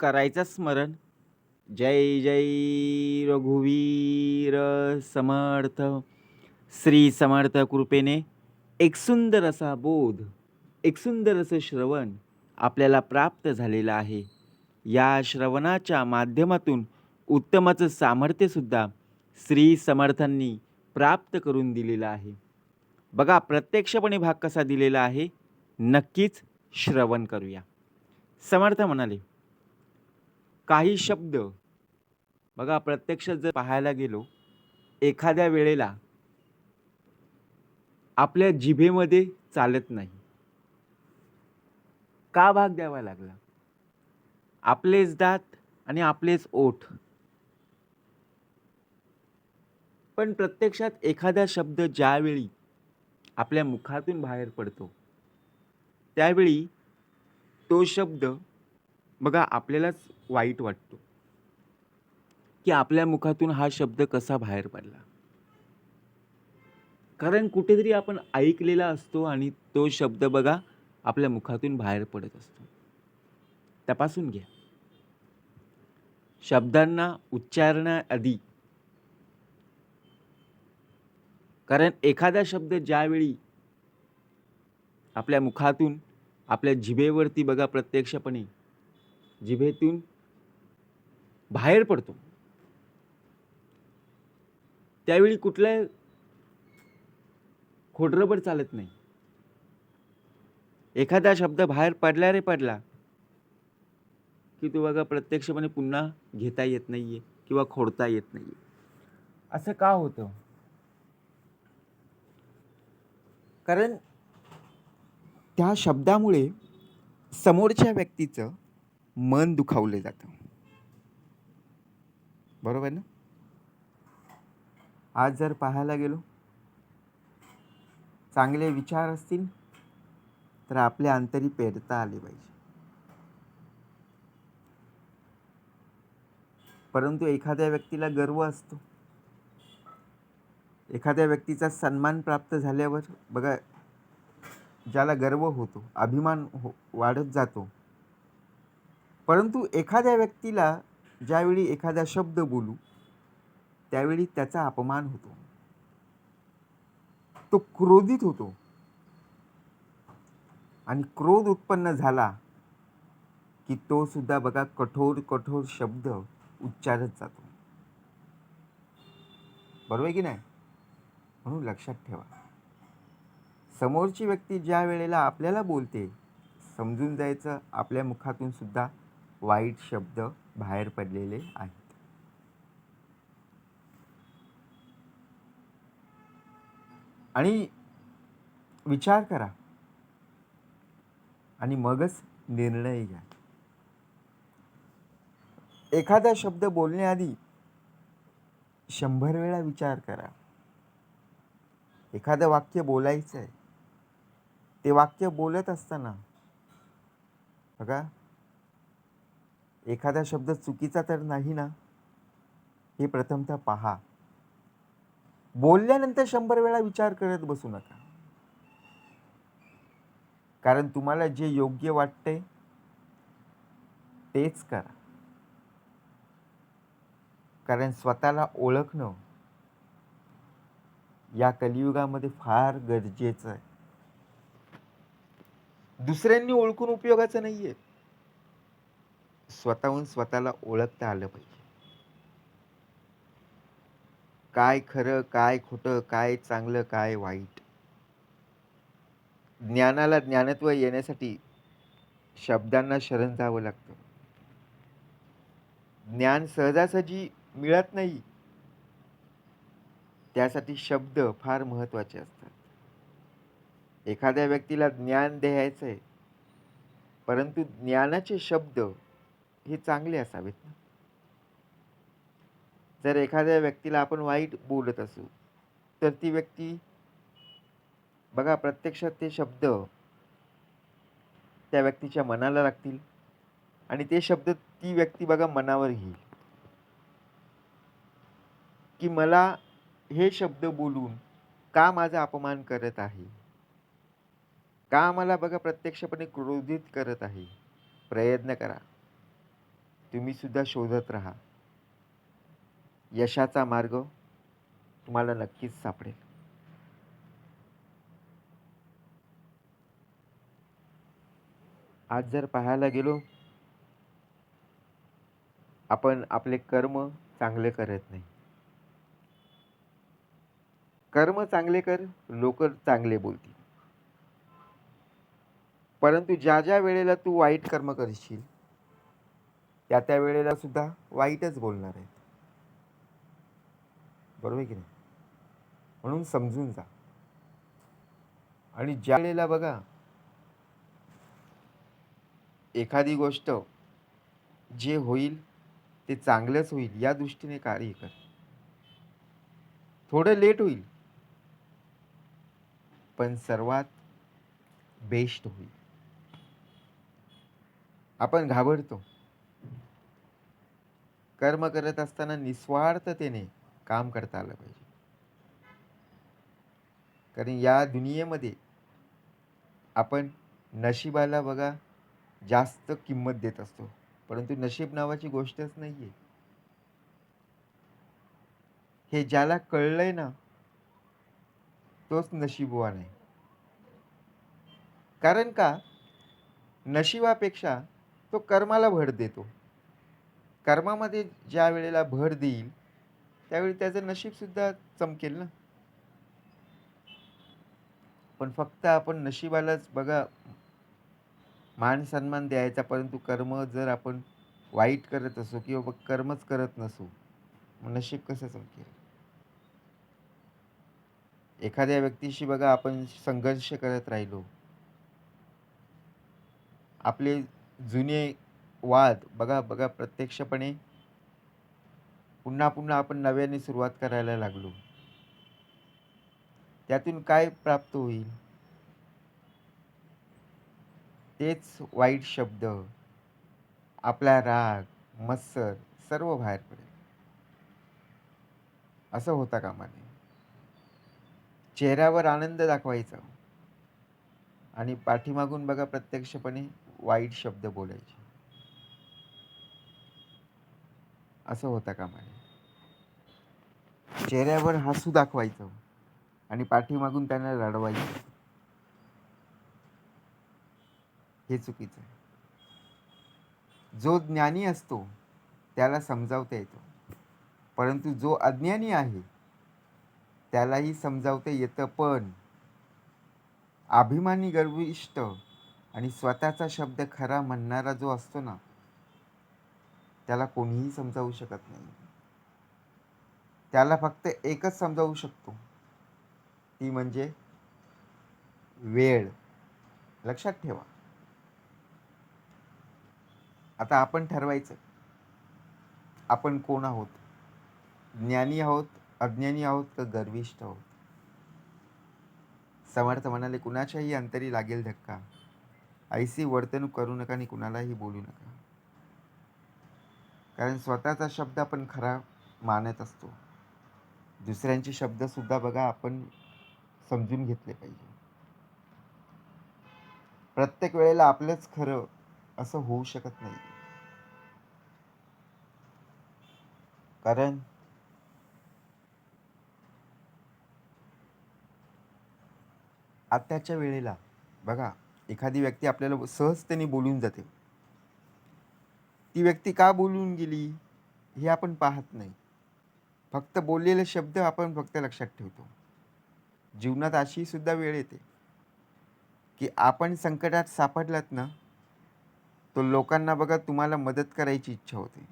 करायचं स्मरण. जय जय रघुवीर समर्थ. श्री समर्थ कृपेने एक सुंदर असा बोध, एक सुंदर असं श्रवण आपल्याला प्राप्त झालेलं आहे. या श्रवणाच्या माध्यमातून उत्तमाचं सामर्थ्यसुद्धा श्री समर्थांनी प्राप्त करून दिलेलं आहे. बघा प्रत्यक्षपणे भाग कसा दिलेला आहे, नक्कीच श्रवण करूया. समर्थ म्हणाले, काही शब्द बघा प्रत्यक्ष जर पाहायला गेलो, एखाद्या वेळेला आपल्या जिभेमध्ये चालत नाही. का भाग द्यावा लागला? आपलेच दात आणि आपलेच ओठ. पण प्रत्यक्षात एखादा शब्द ज्यावेळी आपल्या मुखातून बाहेर पडतो, त्यावेळी तो शब्द बघा आपल्यालाच वाईट वाटतो, की आपल्या मुखातून हा शब्द कसा बाहेर पडला. कारण कुठेतरी आपण ऐकलेला असतो आणि तो शब्द बघा आपल्या मुखातून बाहेर पडत असतो. तपासून घ्या. शब्दांना उच्चारण्याआधी, कारण एखादा शब्द ज्यावेळी आपल्या मुखातून आपल्या जिभेवरती बघा प्रत्यक्षपणे जिभेतून बाहेर पडतो, त्यावेळी कुठलं खोडरबर चालत नाही. एखादा शब्द बाहेर पडला रे पडला, की तो बघा प्रत्यक्षपणे पुन्हा घेता येत नाहीये किंवा खोडता येत नाहीये. असं का होतं? कारण त्या शब्दामुळे समोरच्या व्यक्तीचं मन दुखावलं जातं. बरोबर ना? आज जर पाहायला गेलो, चांगले विचार असतील तर आपल्या अंतरी पेरता आले पाहिजे. परंतु एखाद्या व्यक्तीला गर्व असतो, एखाद्या व्यक्तीचा सन्मान प्राप्त झाल्यावर बघा ज्याला गर्व होतो, अभिमान वाढत जातो. परंतु एखाद्या व्यक्तीला ज्यावेळी एखादा शब्द बोलू, त्यावेळी त्याचा अपमान होतो, तो क्रोधित होतो आणि क्रोध उत्पन्न झाला की तो सुद्धा बघा कठोर कठोर शब्द उच्चारत जातो. बरोबर आहे की नाही? म्हणून लक्षात ठेवा, समोरची व्यक्ती ज्या वेळेला आपल्याला बोलते, समजून जायचं आपल्या मुखातून सुद्धा वाईट शब्द बाहेर पडलेले आहेत. आणि विचार करा आणि मगच निर्णय घ्या. एखादा शब्द बोलण्याआधी 100 वेळा विचार करा. एखादं वाक्य बोलायचं आहे, ते वाक्य बोलत असताना बघा एखादा शब्द चुकीचा तर नाही ना, हे प्रथमतः पहा. बोलल्यानंतर 100 वेळा विचार करत बसू नका. कारण तुम्हाला जे योग्य वाटते तेच करा. कारण स्वतःला ओळखणं या कलियुगामध्ये फार गरजेचं आहे. दुसऱ्यांनी ओळखून उपयोगाचं नाहीये. स्वतःहून स्वतःला ओळखता आलं पाहिजे. काय खरं, काय खोटं, काय चांगलं, काय वाईट. ज्ञानाला ज्ञानत्व येण्यासाठी शब्दांना शरण जावं लागतं. ज्ञान सहजासहजी मिळत नाही. त्यासाठी शब्द फार महत्त्वाचे असतात. एखाद्या व्यक्तीला ज्ञान द्यायचंय, परंतु ज्ञानाचे शब्द हे चांगले असावेत ना. जर एखाद्या व्यक्तीला आपण वाईट बोलत असू, तर ती व्यक्ती बघा प्रत्यक्षात ते शब्द त्या व्यक्तीच्या मनाला लागतील आणि ते शब्द ती व्यक्ती बघा मनावर घेईल, की मला हे शब्द बोलून का माझा अपमान करत आहे, का मला बघा प्रत्यक्षपणे क्रोधित करत आहे. प्रयत्न करा. तुम्ही सुद्धा शोधत राहा. यशाचा मार्ग तुम्हाला नक्कीच सापडेल. आज जर पाहायला गेलो, आपण आपले कर्म चांगले करत नाही. कर्म चांगले कर, लोक चांगले बोलतील. परंतु ज्या ज्या वेळेला तू वाईट कर्म करशील, त्या त्या वेळेला सुद्धा वाईटच बोलणार आहेत. बरोबर की नाही? म्हणून समजून जा. आणि ज्या वेळेला बघा, एखादी गोष्ट जे होईल ते चांगलंच होईल या दृष्टीने कार्य कर. थोडं लेट होईल, पण सर्वात बेस्ट होईल. आपण घाबरतो. कर्म करत असताना निस्वार्थतेने काम करता आलं पाहिजे. कारण या दुनियेमध्ये आपण नशिबाला बघा जास्त किंमत देत असतो, परंतु नशीब नावाची गोष्टच नाहीये. हे ज्याला कळलंय ना, तोच नशीबवान आहे. कारण का, नशिबापेक्षा तो कर्माला भर देतो. कर्मामध्ये ज्या वेळेला भर देईल, त्यावेळी त्याचं नशीब सुद्धा चमकेल ना. पण फक्त आपण नशिबालाच बघा मान सन्मान द्यायचा, परंतु कर्म जर आपण वाईट करत असो किंवा कर्मच करत नसू, मग नशीब कसं चमकेल? एखाद्या व्यक्तीशी बघा आपण संघर्ष करत राहिलो, आपले जुने वाद बघा बघा प्रत्यक्षपणे पुन्हा पुन्हा आपण नव्याने सुरुवात करायला लागलो, त्यातून काय प्राप्त होईल? तेच वाईट शब्द, आपला राग, मत्सर सर्व बाहेर पडेल. असं होता कामा नये. चेहऱ्यावर आनंद दाखवायचा आणि पाठीमागून बघा प्रत्यक्षपणे वाईट शब्द बोलायचे. असं होता कामा नये. चेहऱ्यावर हसू दाखवायचं आणि पाठीमागून त्यांना रडवायचं. हे चुकीचं आहे. जो ज्ञानी असतो त्याला समजावता येतो, परंतु जो अज्ञानी आहे त्यालाही समजावता येतं, पण अभिमानी, गर्विष्ठ आणि स्वतःचा शब्द खरा म्हणणारा जो असतो ना, त्याला कोणीही समजावू शकत नाही. त्याला फक्त एकच समजावू शकतो, ती म्हणजे वेळ. लक्षात ठेवा. आता आपण ठरवायचं आपण कोण आहोत. ज्ञानी आहोत, अज्ञानी आहोत का गर्विष्ठ आहोत. समर्थ म्हणाले, कुणाच्याही अंतरी लागेल धक्का, ऐसी वर्तणूक करू नका आणि कुणालाही बोलू नका. कारण स्वतःचा शब्द आपण खरा मानत असतो. दुसऱ्यांचे शब्द सुद्धा बघा आपण समजून घेतले पाहिजे. प्रत्येक वेळेला आपलंच खरं असं होऊ शकत नाही. कारण आत्ताच्या वेळेला बघा, एखादी व्यक्ती आपल्याला सहजतेने बोलून जाते. ती व्यक्ती का बोलून गेली हे आपण पाहत नाही. फक्त बोललेले शब्द आपण फक्त लक्षात ठेवतो. जीवनात अशी सुद्धा वेळ येते की आपण संकटात सापडलात ना, तो लोकांना बघा तुम्हाला मदत करायची इच्छा होते,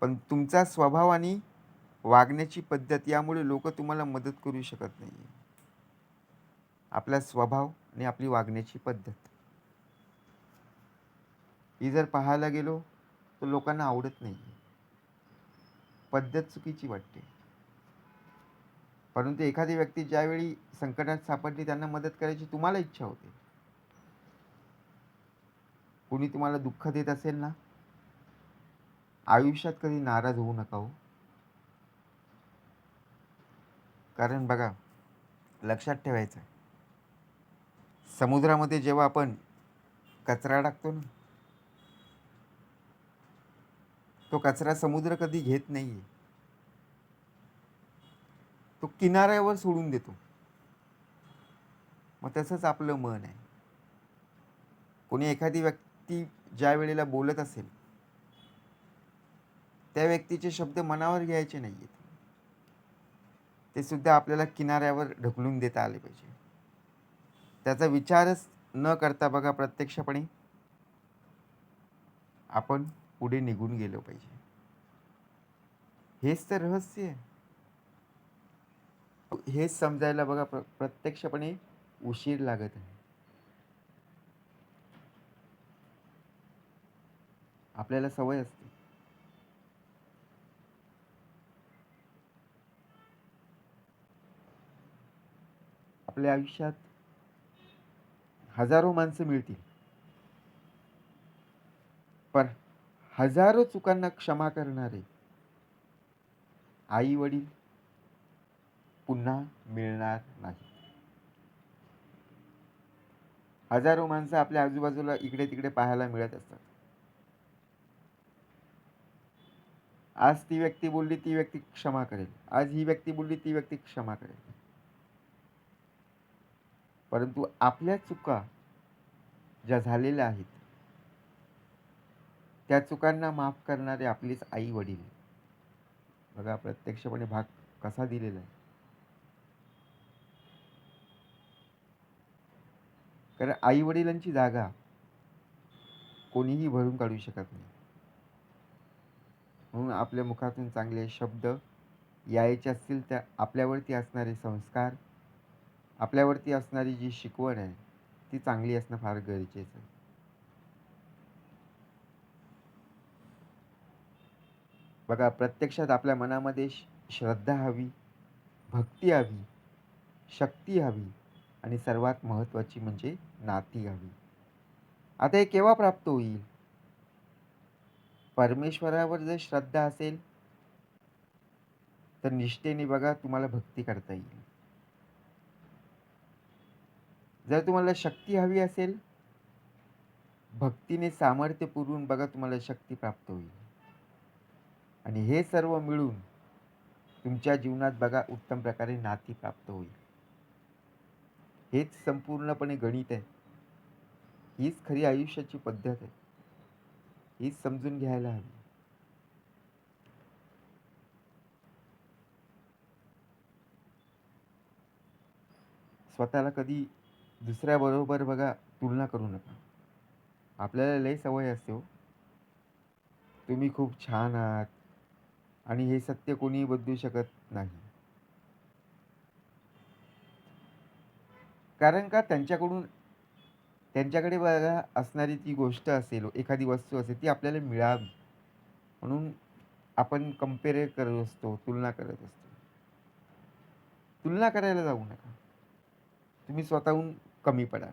पण तुमचा स्वभाव आणि वागण्याची पद्धत यामुळे लोक तुम्हाला मदत करू शकत नाही. आपला स्वभाव आणि आपली वागण्याची पद्धत ही जर पाहायला गेलो तर लोकांना आवडत नाही. पद्धत चुकीची वाटते. परंतु एखादी व्यक्ती ज्यावेळी संकटात सापडली त्यांना मदत करायची तुम्हाला इच्छा होते. कोणी तुम्हाला दुःख देत असेल ना, आयुष्यात कधी नाराज होऊ नका हो. कारण बघा, लक्षात ठेवायचं, समुद्रामध्ये जेव्हा आपण कचरा टाकतो ना, तो कचरा समुद्र कधी घेत नाहीये, तो किनाऱ्यावर सोडून देतो. मग तसंच आपलं मन आहे. कोणी एखादी व्यक्ती ज्या वेळेला बोलत असेल, त्या व्यक्तीचे शब्द मनावर घ्यायचे नाहीयेत. ते सुद्धा आपल्याला किनाऱ्यावर ढकलून देता आले पाहिजे. त्याचा विचारच न करता बघा प्रत्यक्षपणे आपण पुढे निघून गेलो पाहिजे. हेच तर रहस्य आहे. हेच समजायला बघा प्रत्यक्षपणे उशीर लागत आहे. आपल्याला सवय असते. आपल्या आयुष्यात हजारो माणसं मिळतील, पण हजारो चुकांना क्षमा करणारे आई वडील पुन्हा मिळणार नाही. हजारो माणसं आपल्या आजूबाजूला इकडे तिकडे पाहायला मिळत असतात. आज ती व्यक्ती बोलली, ती व्यक्ती क्षमा करेल. आज ही व्यक्ती बोलली, ती व्यक्ती क्षमा करेल. परंतु आपल्या चुका ज्या झालेल्या आहेत, त्या चुकांना माफ करणारे आपलीच आई वडील. बघा प्रत्यक्षपणे भाग कसा दिलेला आहे. कारण आई वडिलांची जागा कोणीही भरून काढू शकत नाही. म्हणून आपल्या मुखातून चांगले शब्द यायचे असतील तर आपल्यावरती असणारे संस्कार, आपल्यावरती असणारी जी शिकवण आहे ती चांगली असणं फार गरजेचं आहे. बघा प्रत्यक्षात आपल्या मनामध्ये श्रद्धा हवी, भक्ती हवी, शक्ती हवी आणि सर्वात महत्त्वाची म्हणजे नाती हवी. आता हे केव्हा प्राप्त होईल? परमेश्वरावर जर श्रद्धा असेल तर निष्ठेने बघा तुम्हाला भक्ती करता येईल. जर तुम्हाला शक्ती हवी असेल, भक्तीने सामर्थ्य पुरवून बघा तुम्हाला शक्ती प्राप्त होईल. आणि हे सर्व मिळून तुमच्या जीवनात बघा उत्तम प्रकारे नाती प्राप्त होईल. हेच संपूर्णपणे गणित आहे. हीच खरी आयुष्याची पद्धत आहे. हीच समजून घ्यायला हवी. स्वतःला कधी दुसऱ्याबरोबर बघा तुलना करू नका. आपल्याला लय सवय असते हो, तुम्ही खूप छान आहात आणि हे सत्य कोणीही बदलू शकत नाही. कारण का त्यांच्याकडे बघा असणारी ती गोष्ट असेल, एखादी वस्तू असेल ती आपल्याला मिळावी म्हणून आपण कंपेअर करत असतो, तुलना करत असतो. तुलना करायला जाऊ नका. तुम्ही स्वतःहून कमी पडाल.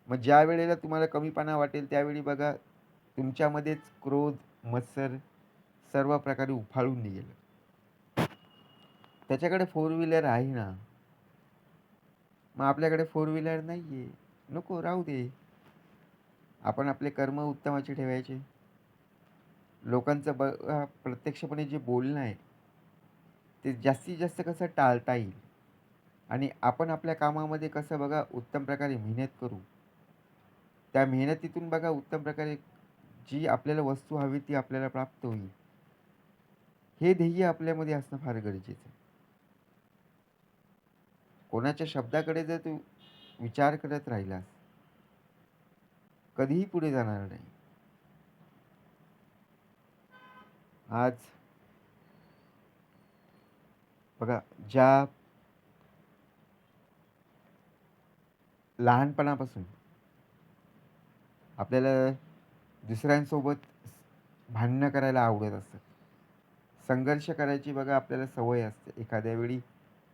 मग ज्या वेळेला तुम्हाला कमीपणा वाटेल त्यावेळी बघा तुमच्यामध्येच क्रोध, मत्सर सर्व प्रकारे उफाळून निघेल. त्याच्याकडे फोर व्हीलर आहे ना, मग आपल्याकडे फोर व्हीलर नाहीये, नको राहू दे. आपण आपले कर्म उत्तमाचे ठेवायचे. लोकांचं बघा प्रत्यक्षपणे जे बोलणं आहे ते जास्तीत जास्त कसं टाळता येईल आणि आपण आपल्या कामामध्ये कसं बघा उत्तम प्रकारे मेहनत करू. त्या मेहनतीतून बघा उत्तम प्रकारे जी आपल्याला वस्तू हवी ती आपल्याला प्राप्त होईल. हे ध्येय आपल्यामध्ये असणं फार गरजेचं आहे. कोणाच्या शब्दाकडे जर तू विचार करत राहिलास, कधीही पुढे जाणार नाही. आज बघा ज्या लहानपणापासून आपल्याला दुसऱ्यांसोबत भांडणं करायला आवडत असतं, संघर्ष करायची बघा आपल्याला सवय असते. एखाद्या वेळी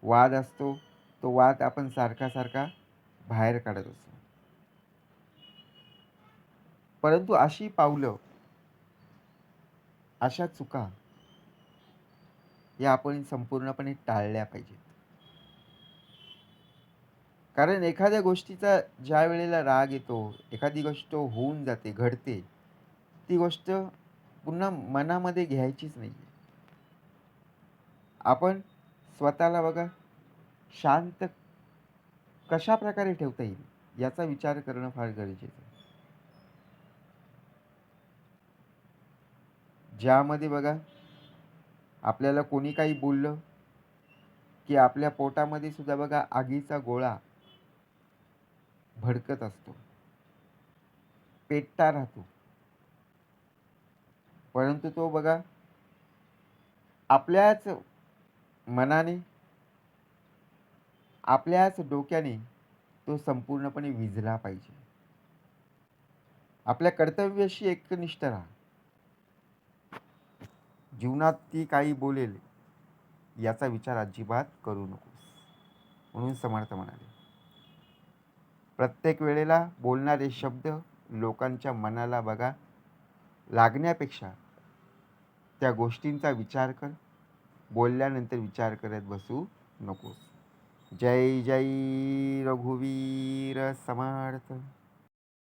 वाद असतो, तो वाद आपण सारखा सारखा बाहेर काढत असतो. परंतु अशी पावलं, अशा चुका या आपण संपूर्णपणे टाळल्या पाहिजेत. कारण एखाद्या गोष्टीचा ज्या वेळेला राग येतो, एखादी गोष्ट होऊन जाते, घडते, ती गोष्ट पुन्हा मनामध्ये घ्यायचीच नाही आहे. आपण स्वतःला बघा शांत कशाप्रकारे ठेवता येईल याचा विचार करणं फार गरजेचं आहे. ज्यामध्ये बघा आपल्याला कोणी काही बोललं, की आपल्या पोटामध्ये सुद्धा बघा आगीचा गोळा भडकत असतो, पेटता राहतो. परंतु तो बघा आपल्याच मनाने, आपल्याच डोक्याने तो संपूर्णपणे विझला पाहिजे. आपल्या कर्तव्याशी एकनिष्ठ राहा. जीवनात ती काही बोलेल याचा विचार अजिबात करू नकोस. म्हणून समर्थ म्हणाले, प्रत्येक वेळेला बोलणारे शब्द लोकांच्या मनाला बघा लागण्यापेक्षा त्या गोष्टींचा विचार कर. बोलल्यानंतर विचार करत बसू नकोस. जय जय रघुवीर समर्थ.